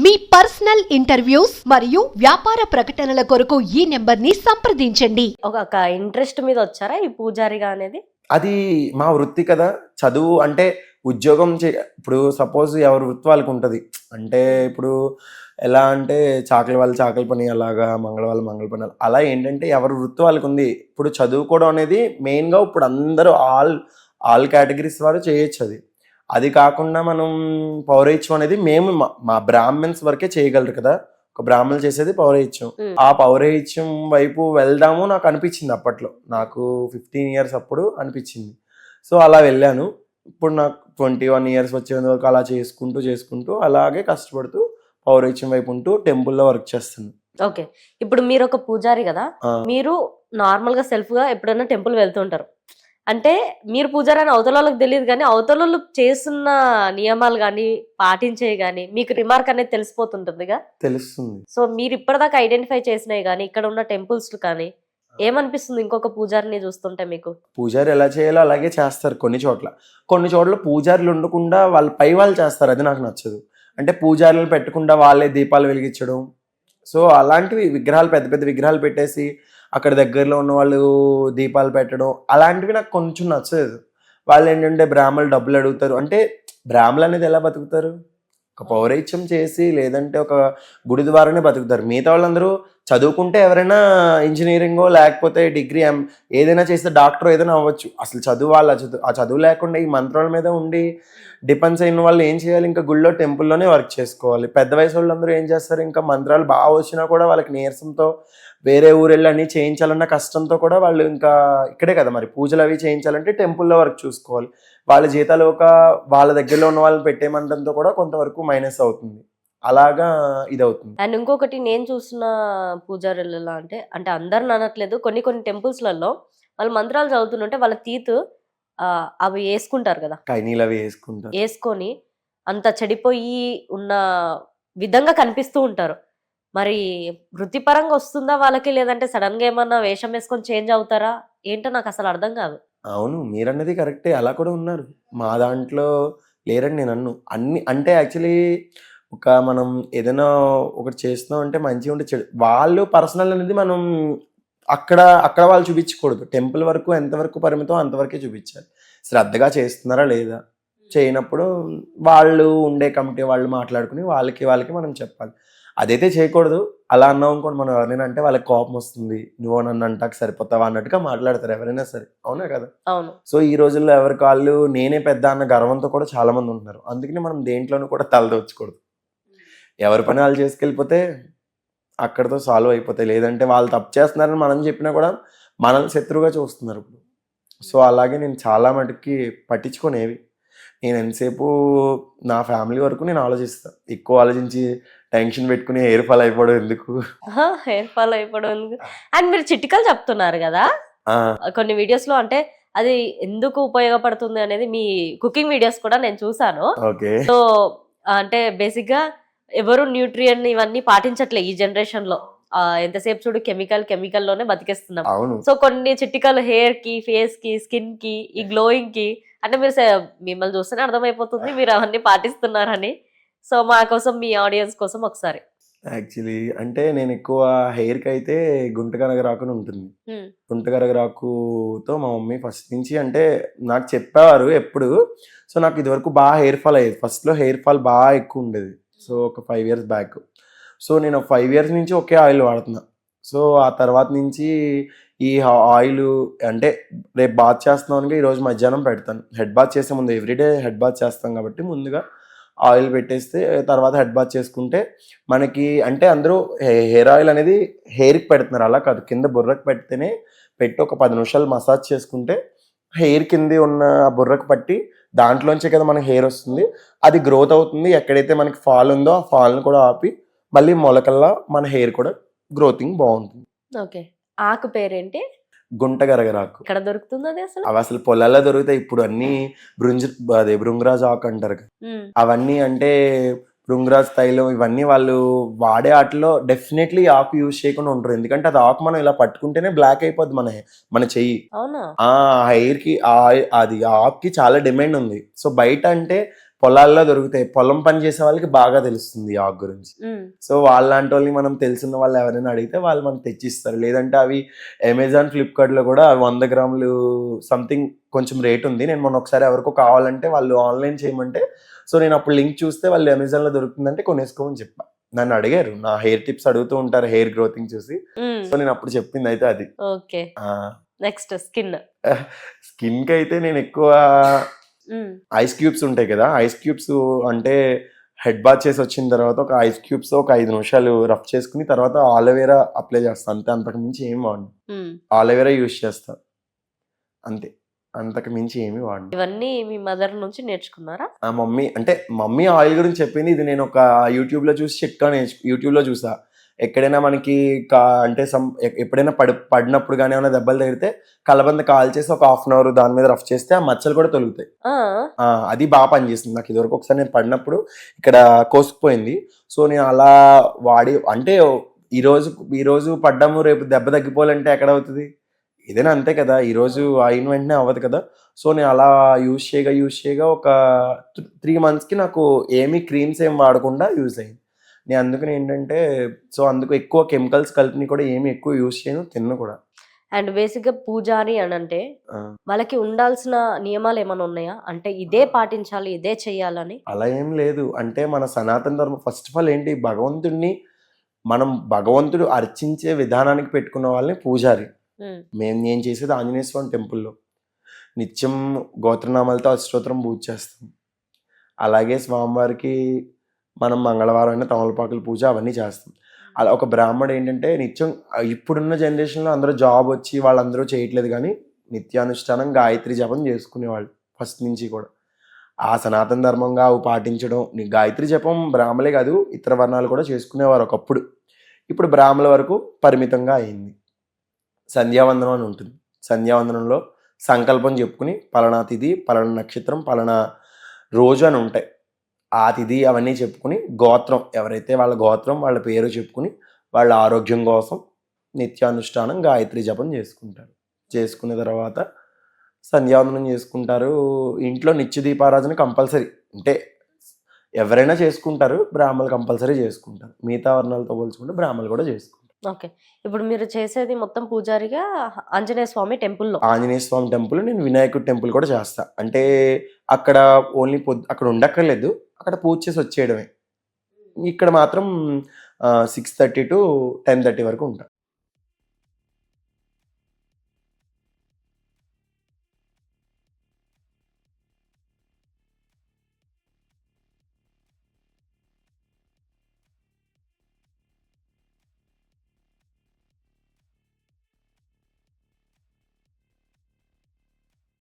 మీ personal interviews మరియు వ్యాపార ప్రకటనల కొరకు ఈ నెంబర్ని సంప్రదించండి. ఒక ఇంట్రెస్ట్ మీద వచ్చారా ఈ పూజారిగా అనేది? అది మా వృత్తి కదా. చదువు అంటే ఉద్యోగం ఇప్పుడు సపోజ్ ఎవరి వృత్తి వాళ్ళకి ఉంటుంది. అంటే ఇప్పుడు ఎలా అంటే చాకలి వాళ్ళు చాకలి పని, అలాగా మంగళ వాళ్ళు మంగళ పని, అలా ఏంటంటే ఎవరి వృత్తి వాళ్ళకి ఉంది. ఇప్పుడు చదువుకోవడం అనేది మెయిన్గా ఇప్పుడు అందరూ ఆల్ కేటగిరీస్ వారు చేయొచ్చు. అది కాకుండా మనం పౌరహిత్యం అనేది మేము మా బ్రాహ్మణ్స్ వరకే చేయగలరు కదా. ఒక బ్రాహ్మణులు చేసేది పౌరహిత్యం. ఆ పౌరహిత్యం వైపు వెళ్దాము నాకు అనిపించింది అప్పట్లో. నాకు 15 years అప్పుడు అనిపించింది. సో అలా వెళ్ళాను. ఇప్పుడు నాకు 21 years వచ్చేంత వరకు అలా చేసుకుంటూ అలాగే కష్టపడుతూ పౌరహిత్యం వైపు ఉంటూ టెంపుల్లో వర్క్ చేస్తాను. ఓకే, ఇప్పుడు మీరు ఒక పూజారి కదా, మీరు నార్మల్ గా సెల్ఫ్ గా ఎప్పుడైనా టెంపుల్ వెళ్తుంటారు. అంటే మీరు పూజారి అని అవతల వాళ్ళకి తెలియదు, కానీ అవతల వాళ్ళు చేస్తున్న నియమాలు కానీ పాటించేవి కానీ మీకు రిమార్క్ అనేది తెలిసిపోతుంటుందిగా. తెలుస్తుంది. సో మీరు ఇప్పటిదాకా ఐడెంటిఫై చేసినవి కానీ ఇక్కడ ఉన్న టెంపుల్స్ కానీ ఏమనిపిస్తుంది ఇంకొక పూజారిని చూస్తుంటే మీకు? పూజారి ఎలా చేయాలో అలాగే చేస్తారు. కొన్ని చోట్ల పూజారులు ఉండకుండా వాళ్ళ పై వాళ్ళు చేస్తారు. అది నాకు నచ్చదు. అంటే పూజారులు పెట్టకుండా వాళ్ళే దీపాలు వెలిగించడం. సో అలాంటివి విగ్రహాలు, పెద్ద పెద్ద విగ్రహాలు పెట్టేసి అక్కడ దగ్గరలో ఉన్న వాళ్ళు దీపాలు పెట్టడం, అలాంటివి నాకు కొంచెం నచ్చలేదు. వాళ్ళు ఏంటంటే బ్రాహ్మణులు డబ్బులు అడుగుతారు. అంటే బ్రాహ్మణులు అనేది ఎలా బతుకుతారు? ఒక పౌరహిత్యం చేసి లేదంటే ఒక గుడి ద్వారానే బతుకుతారు. మిగతా వాళ్ళందరూ చదువుకుంటే ఎవరైనా ఇంజనీరింగో లేకపోతే డిగ్రీ ఏదైనా చేస్తే డాక్టర్ ఏదైనా అవ్వచ్చు. అసలు చదువు ఆ చదువు లేకుండా ఈ మంత్రాల మీద ఉండి డిపెండ్స్ అయిన వాళ్ళు ఏం చేయాలి? ఇంకా గుళ్ళో టెంపుల్లోనే వర్క్ చేసుకోవాలి. పెద్ద వయసు వాళ్ళందరూ ఏం చేస్తారు? ఇంకా మంత్రాలు బాగా వచ్చినా కూడా వాళ్ళకి నీరసంతో వేరే ఊరు వెళ్ళి అన్నీ చేయించాలన్న కష్టంతో కూడా వాళ్ళు ఇంకా ఇక్కడే కదా మరి పూజలు అవి చేయించాలంటే టెంపుల్లో వర్క్ చూసుకోవాలి. వాళ్ళ జీతాలు వాళ్ళ దగ్గరలో ఉన్న వాళ్ళని పెట్టేయమంటంతో కూడా కొంతవరకు మైనస్ అవుతుంది. అలాగా ఇది అవుతుంది. అండ్ ఇంకొకటి నేను చూసిన పూజారులు ఎలా అంటే అందరిని అనట్లేదు, కొన్ని టెంపుల్స్లలో వాళ్ళు మంత్రాలు చదువుతుంటే వాళ్ళ తీతు అవి వేసుకుంటారు కదా, కైనీలు అవి వేసుకొని అంత చెడిపోయి ఉన్న విధంగా కనిపిస్తూ ఉంటారు. మరి వృత్తిపరంగా వస్తుందా వాళ్ళకి, లేదంటే సడన్ గా ఏమన్నా వేషం వేసుకొని చేంజ్ అవుతారా ఏంటో నాకు అసలు అర్థం కాదు. అవును, మీరన్నది కరెక్టే. అలా కూడా ఉన్నారు. మా దాంట్లో లేరని నేను అన్ని అంటే యాక్చువల్లీ మనం ఏదైనా ఒకటి చేస్తున్నాం అంటే మంచిగా ఉంటే చెడు వాళ్ళు పర్సనల్ అనేది మనం అక్కడ వాళ్ళు చూపించకూడదు. టెంపుల్ వరకు ఎంతవరకు పరిమితం అంతవరకే చూపించాలి. శ్రద్ధగా చేస్తున్నారా లేదా, చేయనప్పుడు వాళ్ళు ఉండే కమిటీ వాళ్ళు మాట్లాడుకుని వాళ్ళకి మనం చెప్పాలి. అదైతే చేయకూడదు. అలా అన్నాం అనుకోండి, మనం ఎవరైనా అంటే వాళ్ళకి కోపం వస్తుంది. నువ్వు నన్ను అంటాక సరిపోతావా అన్నట్టుగా మాట్లాడతారు ఎవరైనా సరే. అవునా కదా? అవును. సో ఈ రోజుల్లో ఎవరికి వాళ్ళు నేనే పెద్ద అన్న గర్వంతో కూడా చాలా మంది ఉంటున్నారు. అందుకని మనం దేంట్లోనూ కూడా తలదోచకూడదు. ఎవరి పని వాళ్ళు చేసుకెళ్ళిపోతే అక్కడితో సాల్వ్ అయిపోతాయి. లేదంటే వాళ్ళు తప్పు చేస్తున్నారని మనం చెప్పినా కూడా మనల్ని శత్రువుగా చూస్తున్నారు ఇప్పుడు. సో అలాగే నేను చాలా మటుకి పట్టించుకునేవి. నేను ఎంతసేపు నా ఫ్యామిలీ వరకు నేను ఆలోచిస్తాను. ఎక్కువ ఆలోచించి టెన్షన్ పెట్టుకుని హెయిర్ ఫాల్ అయిపోవడం ఎందుకు? అండ్ మీరు చిట్కాలు చెప్తున్నారు కదా కొన్ని వీడియోస్ లో, అంటే అది ఎందుకు ఉపయోగపడుతుంది అనేది మీ కుకింగ్ వీడియోస్ కూడా నేను చూసాను. సో అంటే బేసిక్ గా ఎవరు న్యూట్రియన్ ఇవన్నీ పాటించట్లే ఈ జనరేషన్ లో. ఎంతసేపు చూడు కెమికల్ లోనే బతికేస్తున్నాం. సో కొన్ని చిట్కాలు హెయిర్ కి, ఫేస్ కి, స్కిన్ కి, ఈ గ్లోయింగ్ కి, అంటే మీరు మిమ్మల్ని చూస్తేనే అర్థమైపోతుంది మీరు అవన్నీ పాటిస్తున్నారని. సో మా కోసం, మీ ఆడియన్స్ కోసం ఒకసారి. యాక్చువల్లీ అంటే నేను ఎక్కువ హెయిర్కి అయితే గుంటకరగరాకుని ఉంటుంది. గుంటకరగరాకుతో మా మమ్మీ ఫస్ట్ నుంచి అంటే నాకు చెప్పేవారు ఎప్పుడు. సో నాకు ఇదివరకు బాగా హెయిర్ ఫాల్ అయ్యేది. ఫస్ట్లో హెయిర్ ఫాల్ బాగా ఎక్కువ ఉండేది. సో ఒక 5 years బ్యాక్. సో నేను 5 years నుంచి ఒకే ఆయిల్ వాడుతున్నా. సో ఆ తర్వాత నుంచి ఈ ఆయిల్ అంటే రేపు బాత్ చేస్తున్నాను, ఈరోజు మధ్యాహ్నం పెడతాను. హెడ్ బాత్ చేసే ముందు ఎవ్రీడే హెడ్ బాత్ చేస్తాం కాబట్టి ముందుగా ఆయిల్ పెట్టేస్తే తర్వాత హెడ్ బాత్ చేసుకుంటే మనకి అంటే అందరూ హెయిర్ ఆయిల్ అనేది హెయిర్కి పెడుతున్నారు. అలా కాదు, కింద బుర్రకు పెట్టి ఒక 10 నిమిషాలు మసాజ్ చేసుకుంటే హెయిర్ కింద ఉన్న బుర్రకు పట్టి దాంట్లోంచే కదా మనకి హెయిర్ వస్తుంది. అది గ్రోత్ అవుతుంది. ఎక్కడైతే మనకి ఫాల్ ఉందో ఆ ఫాల్ని కూడా ఆపి మళ్ళీ మొలకల్లా మన హెయిర్ కూడా గ్రోతింగ్ బాగుంటుంది. ఓకే, ఆకు పేరేంటి? గుంటగరగరాకు. ఇక్కడ దొరుకుతుంది అది? అవి అసలు పొలాల్లో దొరుకుతాయి. ఇప్పుడు అన్ని భృంగరాజ్ ఆకు అంటారు. అవన్నీ అంటే భృంగరాజ్ తైలం ఇవన్నీ వాళ్ళు వాడే వాటిలో డెఫినెట్లీ ఆకు యూజ్ చేయకుండా ఉంటారు. ఎందుకంటే అది ఆకు మనం ఇలా పట్టుకుంటేనే బ్లాక్ అయిపోద్ది మన చెయ్యి. అవునా? హెయిర్ కి అది ఆకుకి చాలా డిమాండ్ ఉంది. సో బయట అంటే పొలాల్లో దొరుకుతాయి. పొలం పని చేసే వాళ్ళకి బాగా తెలుస్తుంది ఈ ఆకు గురించి. సో వాళ్ళంటి వాళ్ళని మనం తెలిసిన వాళ్ళు ఎవరైనా అడిగితే వాళ్ళు మనకు తెచ్చిస్తారు. లేదంటే అవి అమెజాన్, ఫ్లిప్కార్ట్లో కూడా 100 గ్రాములు సంథింగ్ కొంచెం రేట్ ఉంది. నేను మొన్న ఒకసారి ఎవరికో కావాలంటే వాళ్ళు ఆన్లైన్ చేయమంటే, సో నేను అప్పుడు లింక్ చూస్తే వాళ్ళు అమెజాన్లో దొరుకుతుందంటే కొనేసుకోమని చెప్పా. నన్ను అడిగారు, నా హెయిర్ టిప్స్ అడుగుతూ ఉంటారు హెయిర్ గ్రోతింగ్ చూసి. సో నేను అప్పుడు చెప్పింది అయితే అది. ఓకే, నెక్స్ట్ స్కిన్ కి అయితే నేను ఎక్కువ ఐస్ క్యూబ్స్ ఉంటాయి కదా, ఐస్ క్యూబ్స్ అంటే హెడ్ బాత్ చేసి వచ్చిన తర్వాత ఒక ఐస్ క్యూబ్స్ ఒక 5 నిమిషాలు రఫ్ చేసుకుని తర్వాత ఆలోవేరా అప్లై చేస్తా అంతే. అంతకు మించి ఏమి వాడను. ఆలోవేరా యూజ్ చేస్తా అంతే, అంతకు మించి ఏమి వాడను. ఇవన్నీ మీ మదర్ నుంచి నేర్చుకున్నారా? ఆ మమ్మీ ఆయిల్ గురించి చెప్పింది. ఇది నేను ఒక యూట్యూబ్ లో చూసి చిట్కా యూట్యూబ్ లో చూసా. ఎక్కడైనా మనకి అంటే ఎప్పుడైనా పడినప్పుడు కానీ ఏమైనా దెబ్బలు తగిలితే కలబంద కాల్ చేసి ఒక 1/2 అవర్ దాని మీద రఫ్ చేస్తే ఆ మచ్చలు కూడా తొలుగుతాయి. అది బాగా పనిచేస్తుంది నాకు. ఇదివరకు ఒకసారి నేను పడినప్పుడు ఇక్కడ కోసుకుపోయింది. సో నేను అలా వాడి అంటే ఈరోజు పడ్డాము రేపు దెబ్బ తగ్గిపోవాలంటే ఎక్కడ అవుతుంది? ఏదైనా అంతే కదా, ఈరోజు అయిన వెంటనే అవ్వదు కదా. సో నేను అలా యూజ్ చేయగా ఒక 3 monthsకి నాకు ఏమీ క్రీమ్స్ ఏం వాడకుండా యూజ్ అయింది. నేను అందుకని ఏంటంటే సో అందుకు ఎక్కువ కెమికల్స్ కలిపి కూడా ఏమి ఎక్కువ యూజ్ చేయను, తిన్ను కూడా. అండ్ బేసిక్ గా పూజారి అని అంటే వాళ్ళకి ఉండాల్సిన నియమాలు ఏమైనా ఉన్నాయా? అంటే ఇదే పాటించాలి, ఇదే చెయ్యాలని అలా ఏం లేదు. అంటే మన సనాతన ధర్మం ఫస్ట్ ఆఫ్ ఆల్ ఏంటి, భగవంతుడు అర్చించే విధానానికి పెట్టుకున్న వాళ్ళని పూజారి. నేను చేసేది ఆంజనేయ స్వామి టెంపుల్లో నిత్యం గోత్రనామాలతో అష్టోత్తరం పూజ చేస్తాం. అలాగే స్వామివారికి మనం మంగళవారం అయినా తమలపాకుల పూజ అవన్నీ చేస్తాం. అలా ఒక బ్రాహ్మడు ఏంటంటే నిత్యం ఇప్పుడున్న జనరేషన్లో అందరూ జాబ్ వచ్చి వాళ్ళందరూ చేయట్లేదు కానీ నిత్యానుష్ఠానం గాయత్రి జపం చేసుకునేవాళ్ళు ఫస్ట్ నుంచి కూడా. ఆ సనాతన ధర్మంగా అవి పాటించడం, గాయత్రి జపం బ్రాహ్మలే కాదు ఇతర వర్ణాలు కూడా చేసుకునేవారు ఒకప్పుడు. ఇప్పుడు బ్రాహ్మల వరకు పరిమితంగా అయింది. సంధ్యావందనం అని ఉంటుంది. సంధ్యావందనంలో సంకల్పం చెప్పుకుని పలానా తిథి, పలానా నక్షత్రం, పలానా రోజు అని ఉంటాయి. ఆ తిథి అవన్నీ చెప్పుకుని గోత్రం ఎవరైతే వాళ్ళ గోత్రం వాళ్ళ పేరు చెప్పుకుని వాళ్ళ ఆరోగ్యం కోసం నిత్యానుష్ఠానం గాయత్రి జపం చేసుకుంటారు. చేసుకున్న తర్వాత సంధ్యావందనం చేసుకుంటారు. ఇంట్లో నిత్య దీపారాధన కంపల్సరీ, అంటే ఎవరైనా చేసుకుంటారు, బ్రాహ్మణులు కంపల్సరీ చేసుకుంటారు. మిగతా వర్ణాలతో పోల్చుకుంటే బ్రాహ్మణులు కూడా చేసుకుంటారు. ఓకే, ఇప్పుడు మీరు చేసేది మొత్తం పూజారిగా ఆంజనేయ స్వామి టెంపుల్లో? ఆంజనేయ స్వామి టెంపుల్, నేను వినాయకుడి టెంపుల్ కూడా చేస్తా. అంటే అక్కడ ఓన్లీ అక్కడ ఉండక్కర్లేదు, అక్కడ పూజ చేసి వచ్చేయడమే. ఇక్కడ మాత్రం 6:30 to 10:30 వరకు ఉంటా.